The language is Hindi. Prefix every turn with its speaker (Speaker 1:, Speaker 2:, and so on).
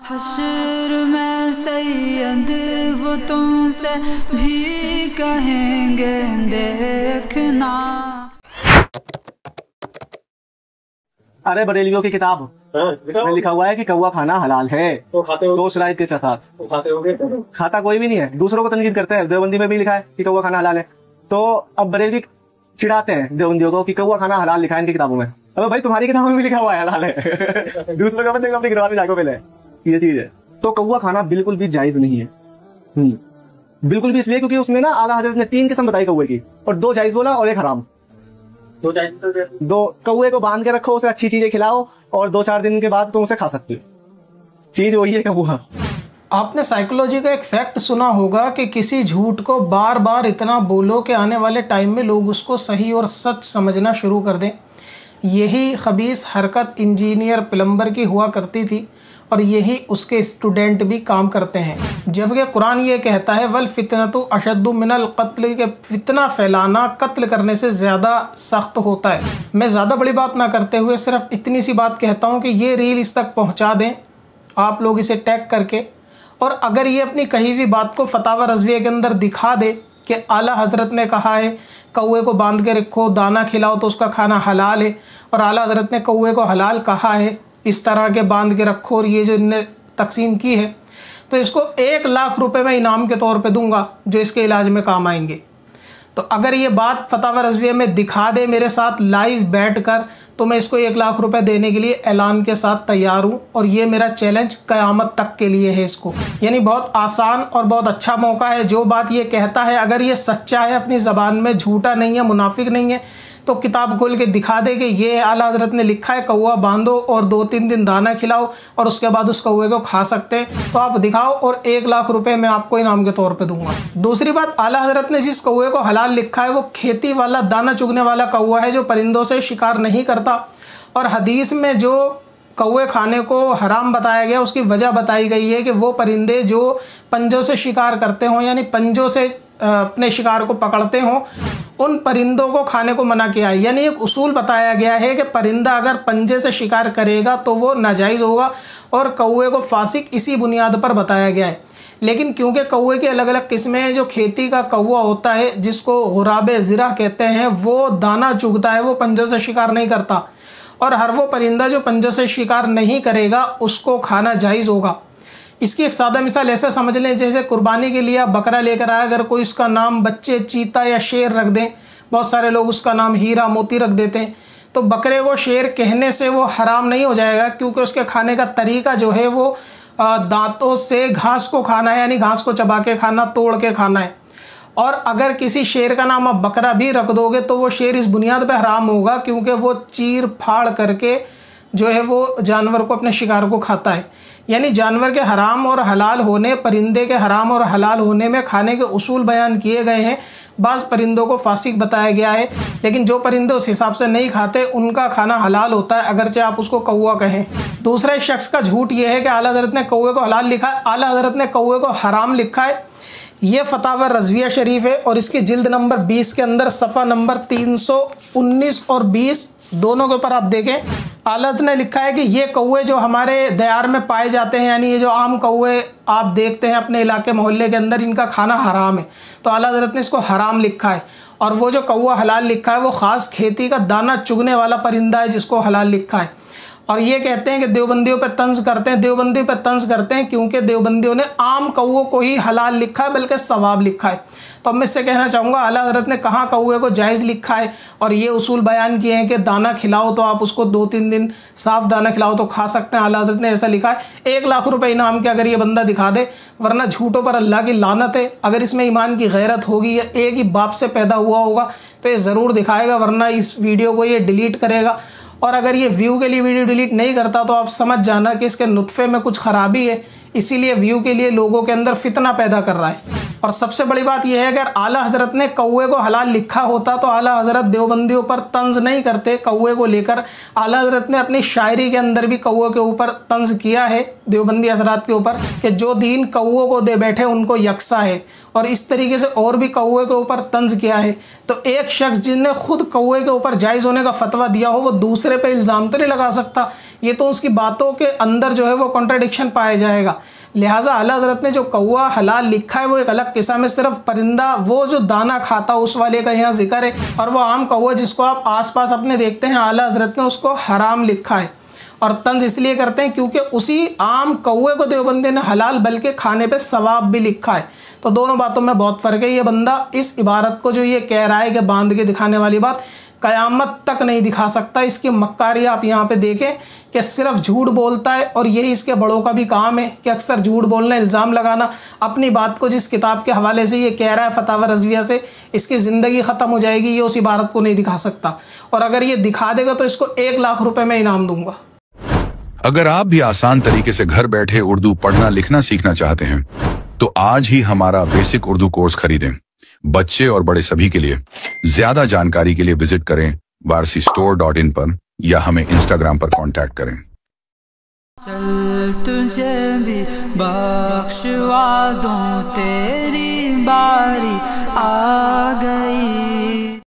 Speaker 1: हश्र में सैयद वो तुमसे भी कहेंगे देखना।
Speaker 2: अरे बरेलियों की किताब में लिखा हुआ है कि कौवा खाना हलाल है।
Speaker 3: तो खाते हो?
Speaker 2: दो शराइत के साथ।
Speaker 3: तो खाते होगे?
Speaker 2: खाता कोई भी नहीं है, दूसरों को तनकीद करते हैं। देवबंदी में भी लिखा है कि कौवा खाना हलाल है। तो अब बरेली चिढ़ाते हैं देवबंदियों को कि कौवा खाना हलाल लिखा है इनकी किताबों में। अबे भाई तुम्हारी किताबों में भी लिखा हुआ है हलाल है। दूसरों का अपनी किताब में जाको पहले ये चीज है। तो कौवा खाना बिल्कुल भी जायज नहीं है। बिल्कुल भी इसलिए क्योंकि उसने ना आला हजरत ने 3 किस्म बताई कौवे की, और 2 जायज बोला और 1 हराम।
Speaker 3: 2 जायज।
Speaker 2: 2 कौवे को बांध के रखो, उसे अच्छी चीजें खिलाओ और 2-4 दिन के बाद तुम उसे खा सकते हो। चीज वही है कौवा।
Speaker 4: आपने साइकोलॉजी का एक फैक्ट सुना होगा कि किसी झूठ को बार बार इतना बोलो कि आने वाले टाइम में लोग उसको सही और सच समझना शुरू कर दें। यही खबीस हरकत इंजीनियर प्लम्बर की हुआ करती थी और यही उसके स्टूडेंट भी काम करते हैं। जबकि कुरान ये कहता है वल फितनतु अशद्दु मिनल कत्ल, के फितना फैलाना कत्ल करने से ज़्यादा सख्त होता है। मैं ज़्यादा बड़ी बात ना करते हुए सिर्फ इतनी सी बात कहता हूँ कि ये रील इस तक पहुँचा दें आप लोग इसे टैग करके, और अगर ये अपनी कही हुई बात को फतावा रज़विया के अंदर दिखा दे कि आला हज़रत ने कहा है कौवे को बांध के रखो, दाना खिलाओ तो उसका खाना हलाल है, और आला हज़रत ने कौवे को हलाल कहा है इस तरह के बांध के रखो, और ये जो इनने तकसीम की है, तो इसको 1 लाख रुपए मैं इनाम के तौर पे दूंगा जो इसके इलाज में काम आएंगे। तो अगर ये बात फतावा रज़विया में दिखा दे मेरे साथ लाइव बैठकर, तो मैं इसको 1 लाख रुपए देने के लिए ऐलान के साथ तैयार हूँ, और ये मेरा चैलेंज क़यामत तक के लिए है इसको। यानी बहुत आसान और बहुत अच्छा मौका है। जो बात ये कहता है अगर ये सच्चा है, अपनी ज़बान में झूठा नहीं है, मुनाफिक नहीं है, तो किताब खोल के दिखा दे कि ये आला हज़रत ने लिखा है कौवा बांधो और 2-3 दिन दाना खिलाओ और उसके बाद उस कौवे को खा सकते हैं, तो आप दिखाओ और 1 लाख रुपए मैं आपको इनाम के तौर पे दूंगा। दूसरी बात, आला हज़रत ने जिस कौवे को हलाल लिखा है वो खेती वाला, दाना चुगने वाला कौवा है जो परिंदों से शिकार नहीं करता। और हदीस में जो कौवे खाने को हराम बताया गया उसकी वजह बताई गई है कि वो परिंदे जो पंजों से शिकार करते हों, यानी पंजों से अपने शिकार को पकड़ते हों, उन परिंदों को खाने को मना किया है। यानी एक उसूल बताया गया है कि परिंदा अगर पंजे से शिकार करेगा तो वो नाजायज़ होगा, और कौवे को फासिक इसी बुनियाद पर बताया गया है। लेकिन क्योंकि कौवे की अलग अलग किस्में हैं, जो खेती का कौवा होता है जिसको गुराबे ज़िरा कहते हैं, वो दाना चुगता है, वो पंजों से शिकार नहीं करता, और हर वो परिंदा जो पंजों से शिकार नहीं करेगा उसको खाना जायज़ होगा। इसकी एक सादा मिसाल ऐसा समझ लें जैसे कुर्बानी के लिए आप बकरा लेकर आए, अगर कोई उसका नाम बच्चे चीता या शेर रख दें, बहुत सारे लोग उसका नाम हीरा मोती रख देते हैं, तो बकरे को शेर कहने से वो हराम नहीं हो जाएगा, क्योंकि उसके खाने का तरीका जो है वो दांतों से घास को खाना है, यानी घास को चबा के खाना, तोड़ के खाना है। और अगर किसी शेर का नाम आप बकरा भी रख दोगे तो वो शेर इस बुनियाद पर हराम होगा क्योंकि वो चीर फाड़ करके जो है वो जानवर को, अपने शिकार को खाता है। यानी जानवर के हराम और हलाल होने, परिंदे के हराम और हलाल होने में खाने के उसूल बयान किए गए हैं। बाज़ परिंदों को फासिक बताया गया है, लेकिन जो परिंदे उस हिसाब से नहीं खाते उनका खाना हलाल होता है, अगरचे आप उसको कौवा कहें। दूसरा शख्स का झूठ ये है कि आला हज़रत ने कौवे को हलाल लिखा है, आला हज़रत ने कौवे को हराम लिखा है। ये फतावा रज़विया शरीफ है और इसकी जिल्द नंबर 20 के अंदर सफ़ा नंबर 319 और 20 दोनों के ऊपर आप देखें, आला हज़रत ने लिखा है कि ये कौवे जो हमारे दयार में पाए जाते हैं, यानी ये जो आम कौवे आप देखते हैं अपने इलाके मोहल्ले के अंदर, इनका खाना हराम है। तो आला हज़रत ने इसको हराम लिखा है। और वो जो कौवा हलाल लिखा है वो ख़ास खेती का दाना चुगने वाला परिंदा है जिसको हलाल लिखा है। और ये कहते हैं कि देवबंदियों पे तंज करते हैं, देवबंदी पे तंज करते हैं क्योंकि देवबंदियों ने आम कौवों को ही हलाल लिखा है, बल्कि सवाब लिखा है। तो अब मैं इससे कहना चाहूँगा आला हज़रत ने कहाँ कौवे को जायज़ लिखा है, और ये उसूल बयान किए हैं कि दाना खिलाओ तो आप उसको 2-3 दिन साफ़ दाना खिलाओ तो खा सकते हैं। आला हज़रत ने ऐसा लिखा है। 1 लाख रुपए इनाम के अगर ये बंदा दिखा दे, वरना झूठों पर अल्लाह की लानत है। अगर इसमें ईमान की गैरत होगी या एक ही बाप से पैदा हुआ होगा तो ये ज़रूर दिखाएगा, वरना इस वीडियो को ये डिलीट करेगा। और अगर ये व्यू के लिए वीडियो डिलीट नहीं करता तो आप समझ जाना कि इसके नुत्फ़े में कुछ ख़राबी है, इसीलिए व्यू के लिए लोगों के अंदर फितना पैदा कर रहा है। और सबसे बड़ी बात यह है, अगर आला हज़रत ने कौवे को हलाल लिखा होता तो आला हज़रत देवबंदियों पर तंज नहीं करते कौवे को लेकर। आला हज़रत ने अपनी शायरी के अंदर भी कौवे के ऊपर तंज किया है, देवबंदी हज़रात के ऊपर, कि जो दीन कौवों को दे बैठे उनको यकसा है। और इस तरीके से और भी कौवे के ऊपर तंज किया है, तो एक शख्स जिसने खुद कौवे के ऊपर जायज़ होने का फतवा दिया हो वो दूसरे पे इल्ज़ाम तो नहीं लगा सकता। ये तो उसकी बातों के अंदर जो है वो कॉन्ट्रडिक्शन पाया जाएगा। लिहाजा आला हज़रत ने जो कौवा हलाल लिखा है वो एक अलग किस्म है, सिर्फ परिंदा वो जो दाना खाता उस वाले का यहाँ जिक्र है। और वो आम कौवा जिसको आप आसपास अपने देखते हैं, आला हज़रत ने उसको हराम लिखा है। और तंज इसलिए करते हैं क्योंकि उसी आम कौवे को देवबंदी ने हलाल बल्कि खाने पे सवाब भी लिखा है। तो दोनों बातों में बहुत फ़र्क है। ये बंदा इस इबारत को जो ये कह रहा है कि बांध के दिखाने वाली बात, क़यामत तक नहीं दिखा सकता। इसकी मक्कारी आप यहाँ पे देखें कि सिर्फ झूठ बोलता है, और यही इसके बड़ों का भी काम है कि अक्सर झूठ बोलना, इल्ज़ाम लगाना। अपनी बात को जिस किताब के हवाले से ये कह रहा है फतावा रज़विया से, इसकी ज़िंदगी ख़त्म हो जाएगी, ये उस इबारत को नहीं दिखा सकता। और अगर ये दिखा देगा तो इसको 1 लाख रुपये में इनाम दूंगा।
Speaker 5: अगर आप भी आसान तरीके से घर बैठे उर्दू पढ़ना लिखना सीखना चाहते हैं तो आज ही हमारा बेसिक उर्दू कोर्स खरीदें। बच्चे और बड़े सभी के लिए। ज्यादा जानकारी के लिए विजिट करें varsistore.in पर या हमें इंस्टाग्राम पर कांटेक्ट करें।
Speaker 1: चल तुझे भी बख्शवा दूं, तेरी बारी आ गई।